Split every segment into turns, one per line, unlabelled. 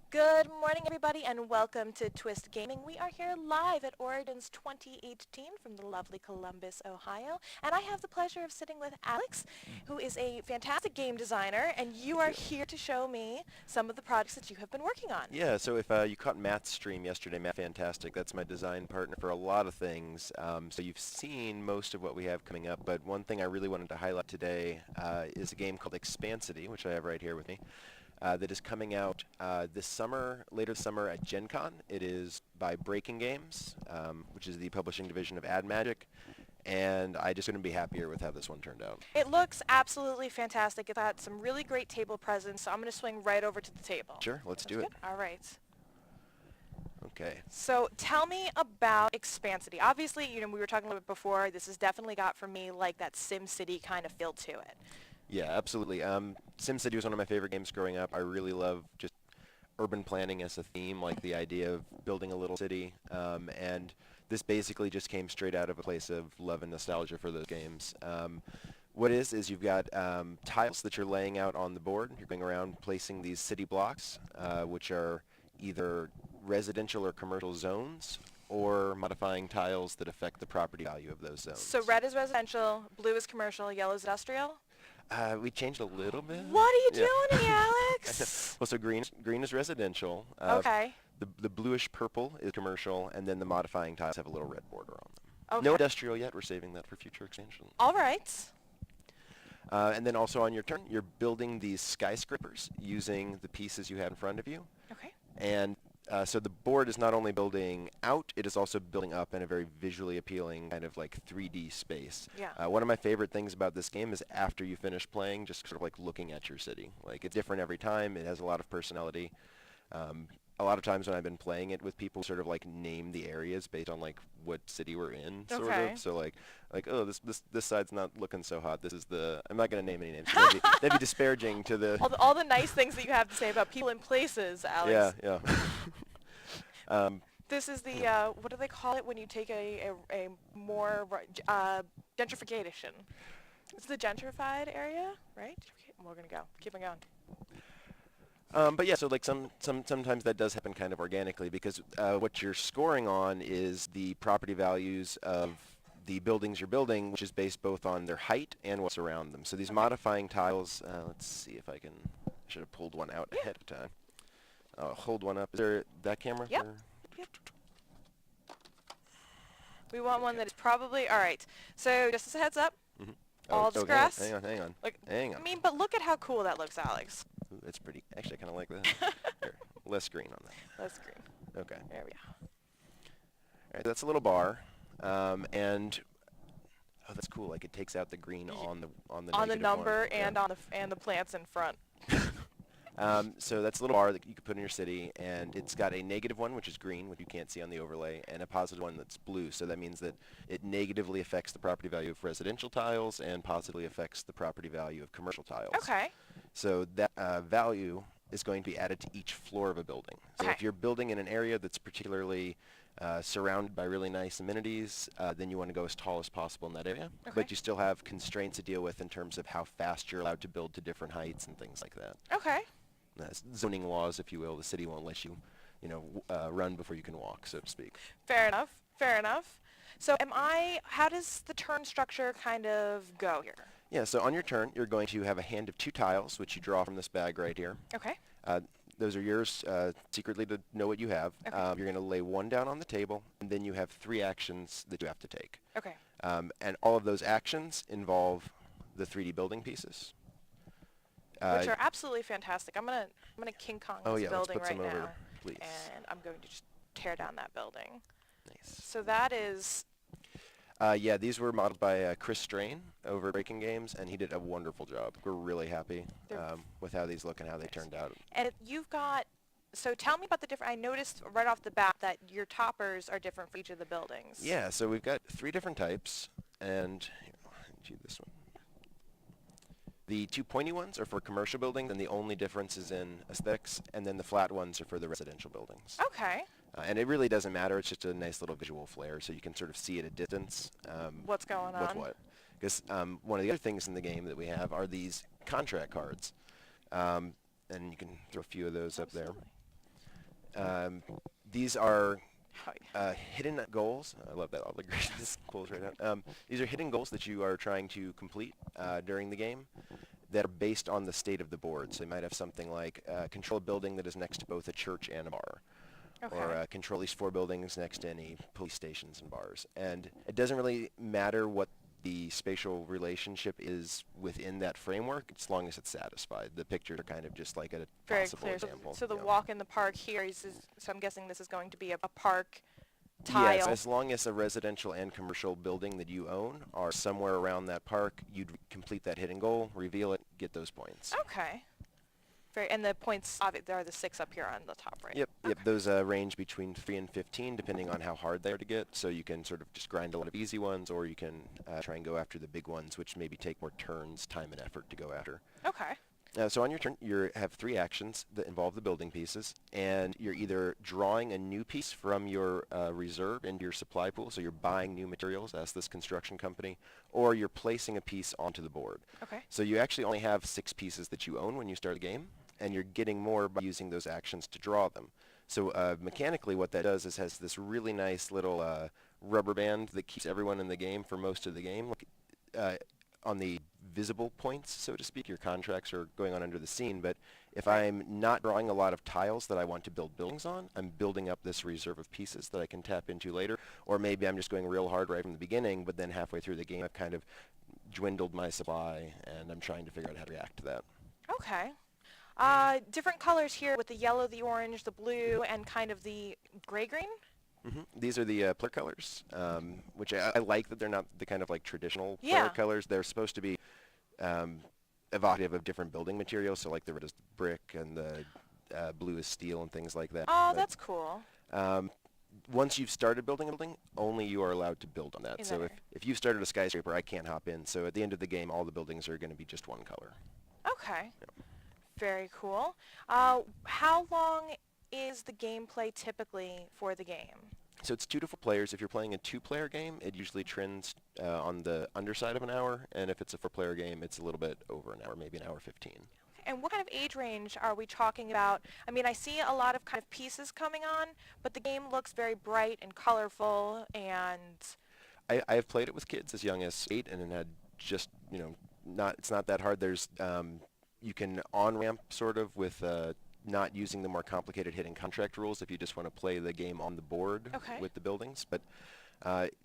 Good morning, everybody, and welcome to Twist Gaming. We are here live at Origins 2018 from the lovely Columbus, Ohio, and I have the pleasure of sitting with Alex, who is a fantastic game designer, and you are here to show me some of the projects that you have been working on.
Yeah, so if you caught Matt's stream yesterday, Matt Fantastic, that's my design partner for a lot of things. So you've seen most of what we have coming up, but one thing I really wanted to highlight today is a game called Expancity, which I have right here with me, that is coming out this summer, later this summer at Gen Con. It is by Breaking Games, which is the publishing division of Ad Magic, and I just couldn't be happier with how this one turned out.
It looks absolutely fantastic. It's got some really great table presence, so I'm going to swing right over to the table.
Sure, let's do it.
All right.
Okay.
So tell me about Expancity. Obviously, we were talking a little bit before. This has definitely got for me like that SimCity kind of feel to it.
Yeah, absolutely. SimCity was one of my favorite games growing up. I really love just urban planning as a theme, like the idea of building a little city. And this basically just came straight out of a place of love and nostalgia for those games. What is you've got tiles that you're laying out on the board. You're going around placing these city blocks, which are either residential or commercial zones, or modifying tiles that affect the property value of those zones.
So red is residential, blue is commercial, yellow is industrial?
We changed a little bit.
What are you doing to me, Alex?
Well, so green is residential.
Okay.
The bluish purple is commercial, and then the modifying tiles have a little red border on them.
Okay.
No industrial yet. We're saving that for future expansion.
All right.
And then also on your turn, you're building these skyscrapers using the pieces you have in front of you.
Okay.
And so the board is not only building out, it is also building up in a very visually appealing kind of like 3D space.
Yeah.
One of my favorite things about this game is after you finish playing, just sort of like looking at your city. Like it's different every time. It has a lot of personality. A lot of times when I've been playing it with people, sort of like name the areas based on like what city we're in, sort
Okay.
of. So like oh, this side's not looking so hot. This is the. I'm not gonna name any names. That'd be disparaging to the.
All the nice things that you have to say about people and places, Alex.
Yeah.
This is the, what do they call it when you take a more gentrification? It's the gentrified area, right? We're going to go. Keep on going.
But yeah, so like sometimes that does happen kind of organically because what you're scoring on is the property values of the buildings you're building, which is based both on their height and what's around them. So these modifying tiles, let's see if I should have pulled one out ahead of time. I'll hold one up. Is there that camera?
Yep. Yep. We want one that is probably, all right. So just as a heads up, all this grass.
Hang on. Hang on.
I mean, but look at how cool that looks, Alex.
Ooh, that's pretty. Actually, I kind of like that. Here, less green on that.
Less green.
Okay.
There we go.
All right, that's a little bar, and oh, that's cool. Like it takes out the green on the
number
one.
and
Yeah.
on the plants in front.
So that's a little bar that you could put in your city, and it's got a negative one, which is green, which you can't see on the overlay, and a positive one that's blue. So that means that it negatively affects the property value of residential tiles and positively affects the property value of commercial tiles.
Okay.
So that value is going to be added to each floor of a building. So
Okay.
if you're building in an area that's particularly surrounded by really nice amenities, then you want to go as tall as possible in that area.
Okay.
But you still have constraints to deal with in terms of how fast you're allowed to build to different heights and things like that.
Okay.
Zoning laws, if you will. The city won't let you, run before you can walk, so to speak.
Fair enough. Fair enough. So how does the turn structure kind of go here?
Yeah, so on your turn, you're going to have a hand of 2 tiles, which you draw from this bag right here.
Okay.
Those are yours secretly to know what you have.
Okay.
You're going to lay one down on the table, and then you have 3 actions that you have to take.
Okay.
And all of those actions involve the 3D building pieces.
Which are absolutely fantastic. I'm gonna King Kong this
let's
building
put
right
some over,
now,
please.
and I'm going to just tear down that building.
Nice.
So that is.
Yeah, these were modeled by Chris Strain over at Breaking Games, and he did a wonderful job. We're really happy with how these look and how they turned out.
And you've got. So tell me about the different. I noticed right off the bat that your toppers are different for each of the buildings.
Yeah, so we've got 3 different types, and here, I'll hand you this one. The 2 pointy ones are for commercial buildings, and the only difference is in aesthetics, and then the flat ones are for the residential buildings.
Okay.
And it really doesn't matter. It's just a nice little visual flair, so you can sort of see at a distance
What's going on?
what's what. Because one of the other things in the game that we have are these contract cards, and you can throw a few of those up there.
Absolutely.
These are
Oh, yeah.
hidden goals. I love that alliteration. This pulls right out. These are hidden goals that you are trying to complete during the game that are based on the state of the board. So you might have something like control a building that is next to both a church and a bar, or
Okay.
control at least 4 buildings next to any police stations and bars. And it doesn't really matter what the spatial relationship is within that framework, as long as it's satisfied. The pictures are kind of just like a
Very
possible
clear. So,
example.
so the
Yeah.
walk in the park here so I'm guessing this is going to be a park
Yes,
tile.
as long as a residential and commercial building that you own are somewhere around that park, you'd complete that hidden goal, reveal it, get those points.
Okay. And the points, there are the 6 up here on the top right.
Yep,
Okay.
those range between 3 and 15 depending on how hard they are to get, so you can sort of just grind a lot of easy ones, or you can try and go after the big ones, which maybe take more turns, time, and effort to go after.
Okay.
So on your turn, you have 3 actions that involve the building pieces, and you're either drawing a new piece from your reserve into your supply pool, so you're buying new materials as this construction company, or you're placing a piece onto the board.
Okay.
So you actually only have 6 pieces that you own when you start the game, and you're getting more by using those actions to draw them. So mechanically what that does is has this really nice little rubber band that keeps everyone in the game for most of the game. On the visible points, so to speak, your contracts are going on under the scene, but if I'm not drawing a lot of tiles that I want to build buildings on, I'm building up this reserve of pieces that I can tap into later, or maybe I'm just going real hard right from the beginning, but then halfway through the game I've kind of dwindled my supply, and I'm trying to figure out how to react to that.
Okay. Different colors here with the yellow, the orange, the blue, and kind of the gray-green.
These are the player colors, which I like that they're not the kind of like traditional player
Yeah.
colors. They're supposed to be evocative of different building materials, so like the red is brick and the blue is steel and things like that.
Oh,
But,
that's cool.
once you've started building a building, only you are allowed to build on that.
In
So
that
if you've started a skyscraper, I can't hop in. So at the end of the game, all the buildings are going to be just one color.
Okay. Very cool. How long is the gameplay typically for the game?
So it's 2 to 4 players. If you're playing a 2-player game, it usually trends on the underside of an hour, and if it's a 4-player game, it's a little bit over an hour, maybe an hour 15.
And what kind of age range are we talking about? I mean, I see a lot of kind of pieces coming on, but the game looks very bright and colorful, and
I have played it with kids as young as 8, and then had just, it's not that hard. There's, you can on-ramp sort of with not using the more complicated hidden contract rules if you just want to play the game on the board
Okay.
with the buildings. But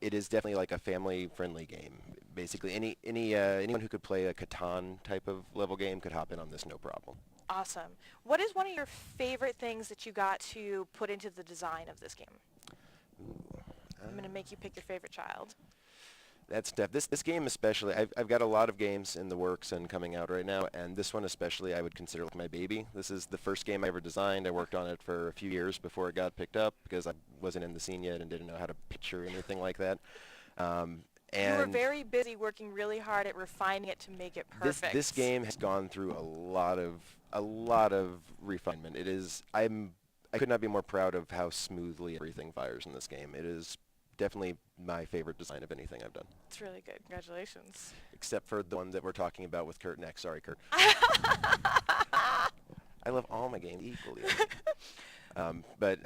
it is definitely like a family-friendly game. Basically, anyone who could play a Catan type of level game could hop in on this no problem.
awesome. What is one of your favorite things that you got to put into the design of this game? I'm going to make you pick your favorite child.
That's tough. This game especially, I've got a lot of games in the works and coming out right now, and this one especially I would consider like my baby. This is the first game I ever designed. I worked on it for a few years before it got picked up because I wasn't in the scene yet and didn't know how to pitch or anything like that.
You were very busy working really hard at refining it to make it perfect.
This game has gone through a lot of refinement. I could not be more proud of how smoothly everything fires in this game. It is definitely my favorite design of anything I've done.
It's really good. Congratulations.
Except for the one that we're talking about with Kurt next. Sorry, Kurt. I love all my games equally. But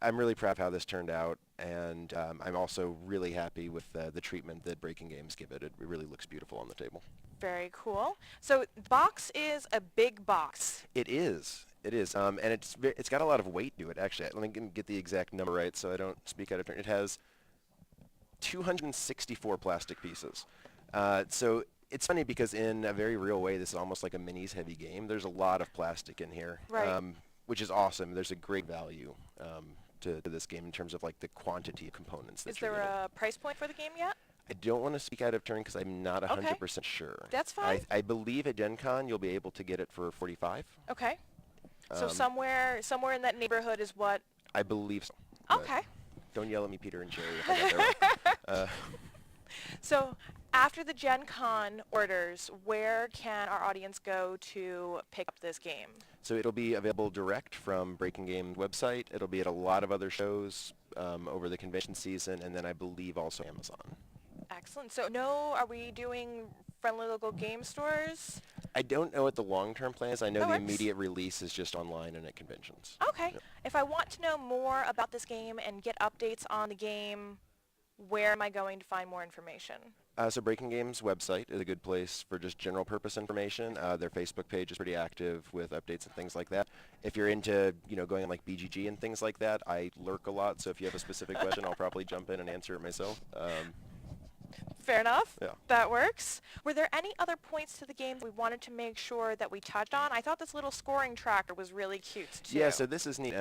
I'm really proud of how this turned out, and I'm also really happy with the treatment that Breaking Games give it. It really looks beautiful on the table.
Very cool. So the box is a big box.
It is. It is. And it's got a lot of weight to it, actually. Let me get the exact number right so I don't speak out of turn. It has 264 plastic pieces. So it's funny because in a very real way, this is almost like a minis heavy game. There's a lot of plastic in here,
Right.
Which is awesome. There's a great value to this game in terms of like the quantity of components that
Is
you're
there
getting.
a price point for the game yet?
I don't want to speak out of turn because I'm not 100% sure.
That's fine.
I believe at Gen Con you'll be able to get it for 45.
Okay. So
Um,
somewhere in that neighborhood is what?
I believe so. but
Okay.
Don't yell at me, Peter and Sherry, if I got that wrong.
So after the Gen Con orders, where can our audience go to pick up this game?
So it'll be available direct from Breaking Game's website. It'll be at a lot of other shows over the convention season, and then I believe also Amazon.
Excellent. So are we doing friendly local game stores?
I don't know what the long-term plan is. I know
That
the
works.
immediate release is just online and at conventions.
Okay.
Yep.
If I want to know more about this game and get updates on the game, where am I going to find more information?
So Breaking Game's website is a good place for just general purpose information. Their Facebook page is pretty active with updates and things like that. If you're into, going on like BGG and things like that, I lurk a lot. So if you have a specific question, I'll probably jump in and answer it myself.
Fair enough.
Yeah.
That works. Were there any other points to the game we wanted to make sure that we touched on? I thought this little scoring tracker was really cute, too.
Yeah, so this is neat.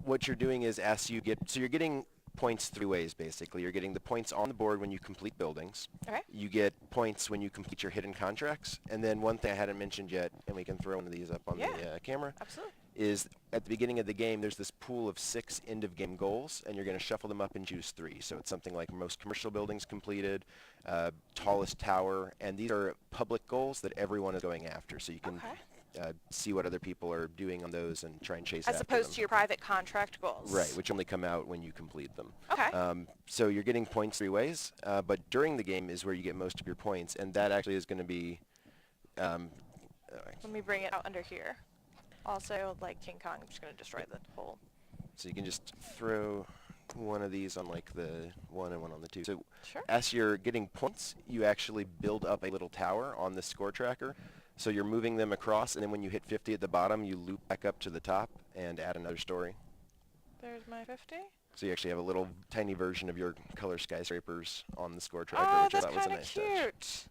What you're doing is you're getting points three ways, basically. You're getting the points on the board when you complete buildings.
Okay.
You get points when you complete your hidden contracts. And then one thing I hadn't mentioned yet, and we can throw one of these up on the camera,
Absolutely.
is at the beginning of the game, there's this pool of 6 end-of-game goals, and you're going to shuffle them up and choose 3. So it's something like most commercial buildings completed, tallest tower, and these are public goals that everyone is going after. So you can see what other people are doing on those and try and chase
As
after
opposed
them.
to your private contract goals.
Right, which only come out when you complete them.
Okay.
So you're getting points 3 ways, but during the game is where you get most of your points, and that actually is going to be...
Let me bring it out under here. Also, like King Kong, I'm just going to destroy the whole...
So you can just throw one of these on like the 1 and one on the 2. So
Sure.
as you're getting points, you actually build up a little tower on the score tracker. So you're moving them across, and then when you hit 50 at the bottom, you loop back up to the top and add another story.
There's my 50.
So you actually have a little tiny version of your color skyscrapers on the score tracker,
Oh,
which I
that's
thought was a
kind of
nice
cute.
touch.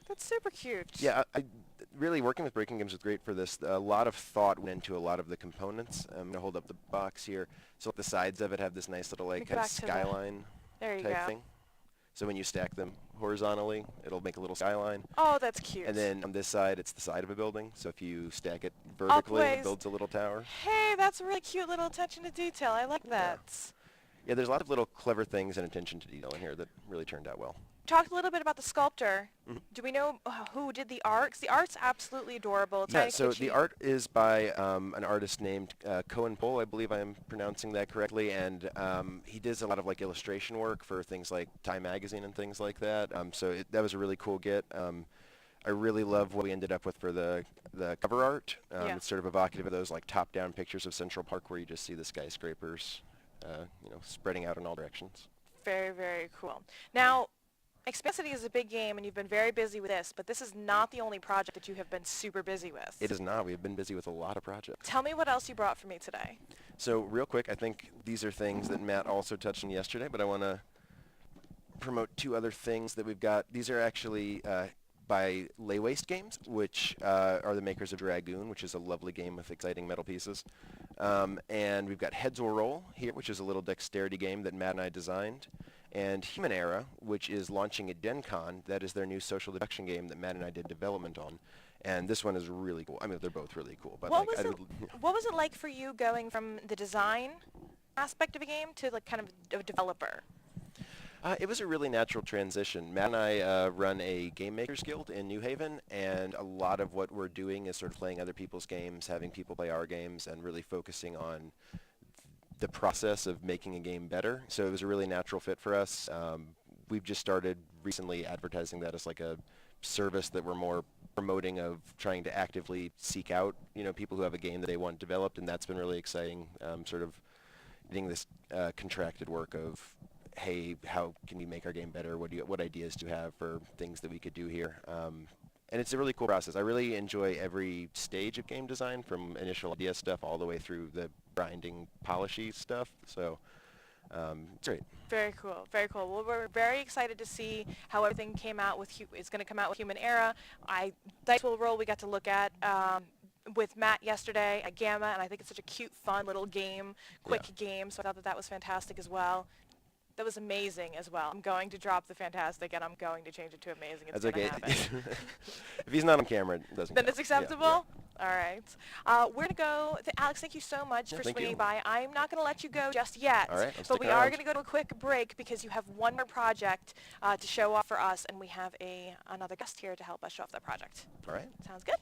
That's super cute.
Yeah, I really working with Breaking Games was great for this. A lot of thought went into a lot of the components. I'm going to hold up the box here. So the sides of it have this nice little like
Go
kind of
back to the-
skyline
There you
type
go.
thing. So when you stack them horizontally, it'll make a little skyline.
Oh, that's cute.
And then on this side, it's the side of a building. So if you stack it vertically,
Upways.
it builds a little tower.
Hey, that's a really cute little attention to detail. I like that.
Yeah, there's a lot of little clever things and attention to detail in here that really turned out well.
Talked a little bit about the sculptor.
Mhm.
Do we know who did the art? 'Cause the art's absolutely adorable. It's
Yeah,
kinda
so
kitschy.
the art is by an artist named Cohen Pohl, I believe I'm pronouncing that correctly, and he does a lot of like illustration work for things like Time Magazine and things like that. So that was a really cool get. I really love what we ended up with for the cover art.
Yeah.
It's sort of evocative of those like top-down pictures of Central Park where you just see the skyscrapers, spreading out in all directions.
Very, very cool. Now, Expancity is a big game, and you've been very busy with this, but this is not the only project that you have been super busy with.
It is not. We've been busy with a lot of projects.
Tell me what else you brought for me today.
So real quick, I think these are things that Matt also touched on yesterday, but I want to promote 2 other things that we've got. These are actually by Lay Waste Games, which are the makers of Dragoon, which is a lovely game with exciting metal pieces. And we've got Heads Will Roll here, which is a little dexterity game that Matt and I designed. And Human Era, which is launching at DenCon. That is their new social deduction game that Matt and I did development on. And this one is really cool. I mean, they're both really cool. But
What was it like for you going from the design aspect of a game to like kind of a developer?
It was a really natural transition. Matt and I run a Game Makers Guild in New Haven, and a lot of what we're doing is sort of playing other people's games, having people play our games, and really focusing on the process of making a game better. So it was a really natural fit for us. We've just started recently advertising that as like a service that we're more promoting of trying to actively seek out, people who have a game that they want developed, and that's been really exciting, sort of getting this contracted work of, hey, how can we make our game better? What ideas do you have for things that we could do here? And it's a really cool process. I really enjoy every stage of game design, from initial idea stuff all the way through the grinding, polishy stuff. So it's great.
Very cool, very cool. Well, we're very excited to see how everything came out with, it's going to come out with Human Era. Dice Will Roll we got to look at with Matt yesterday at Gamma, and I think it's such a cute, fun little game, quick game, so I thought that was fantastic as well. That was amazing as well. I'm going to drop the fantastic, and I'm going to change it to amazing. It's
That's
going
okay.
to happen.
If he's not on camera, it doesn't
Then
count.
it's acceptable?
Yeah.
All right. We're going to go. Alex, thank you so much for
thank
swinging
you.
by. I'm not going to let you go just yet.
All right, I'll
but
stick
we
around.
are going to go to a quick break because you have one more project to show off for us, and we have another guest here to help us show off that project.
All right.
Sounds good?